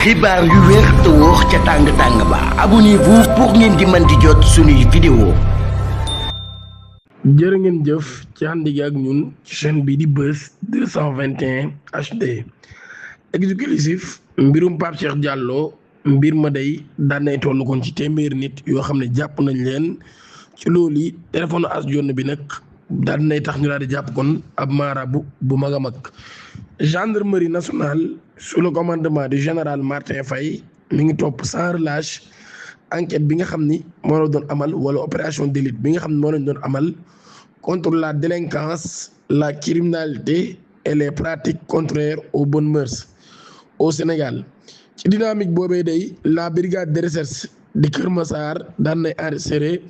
xibaar yu wér te wóor ca tàng-tàng ba abonnez-vous pour ngeen di mën di jot suñuy vidéo. jërë ngeen jëf ci ànd gi ak ñun ci chaîne bi di Buzz 221 HD exclusif mbirum Pape Cheikh Diallo mbir ma day daan nay toll kon ci téeméeri nit yoo xam ne jàpp nañ leen ci loolu yi téléphone Asdione bi nag daan nay tax ñu daal di jàpp kon ab maarabu bu mag a mag. Gendarmerie nationale sous le commandement du général Martin Faye mi ngi topp sans relâche enquête bi nga xam ni moo la doon amal wala opération d'élite bi nga xam ne moo lañ doon amal contre la délinquance, la criminalité et les pratiques contraires aux bonnes mœurs au Sénégal. ci dynamique boobee day la brigade de recherche di Kër Massar daan nay arrêté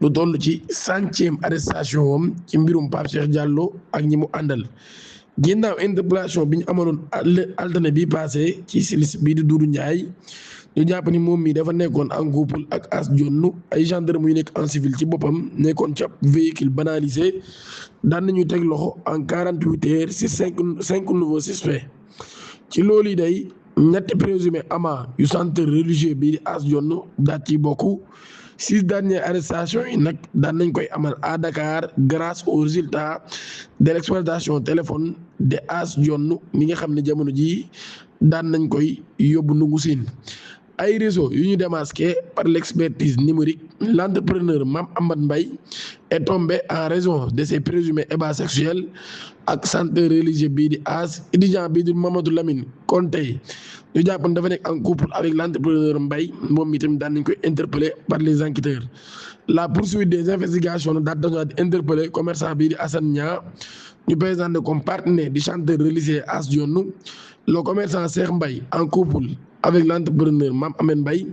lu toll ci 100e arrestation wam ci mbirum Pape Cheikh Diallo ak ñi mu àndal. ginnaaw interpellation bi ñu amaloon altine bi passé ci silis bii di Doudou Ndiaye ñu jàpp ni moom mii dafa nekkoon en couple ak Asdione ay gendarme yu nekk en civil ci boppam nekkoon ci ab véhicule banalisé daan nañu teg loxo en 48 heures ci cinq nouveaux suspects. ci loolu yi day ñetti présumé ama yu centre religieux bii di Asdione daal ci bokk 6 dernières arrestations yi nag daan nañ koy amal à Dakar grâce au résultat de l'exploitation téléphone de Asdione mi nga xam ne jamono jii daan nañ koy yóbbu nungu siin ay réseau yu ñu démasqué par l'expertise numérique. L'entrepreneur Mame Amad Mbaye est tombé en raison de ses présumés ébats sexuels ak centre religieux bii di étudiant bii di Mamadou Lamine Konté ñu jàpp ne dafa nekk en couple avec l'entrepreneur Mbaye moom mi tamit daan nañ koy interpellé par les enquêteurs. La poursuite des investigations daal dañoo interpellé commerçant bii di Assane Niang ñu présenté comme partenaire du chanteur religieux Asdione. Le commerçant Cheikh Mbaye en couple avec l'entrepreneur Mame Amad Mbaye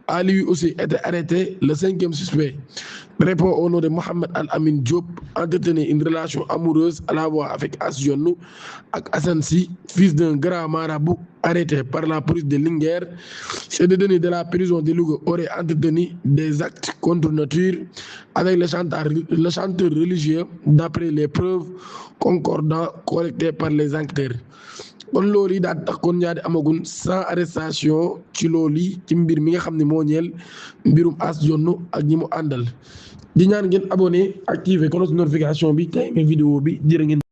a lui aussi été arrêté. Le 5e suspect répond au nom de Mohamed Al Amin Diop, entretenait une relation amoureuse à la fois avec Asdione ak Assane Sy, fils d'un grand marabout arrêté par la police de Linguère. Ces détenus de la prison de Louga auraient entretenu des actes contre nature avec le chanteur religieux d'après les preuves concordantes collectées par les enquêteurs. kon loolu yi daal tax kon ñaari amagun 100 arrestation ci loolu yi ci mbir mi nga xam ne moo ñeel mbirum Asdione ak ñi mu àndal di ñaan ngeen abonné activé cloche notification bi tey vidéo bi jërë ngeen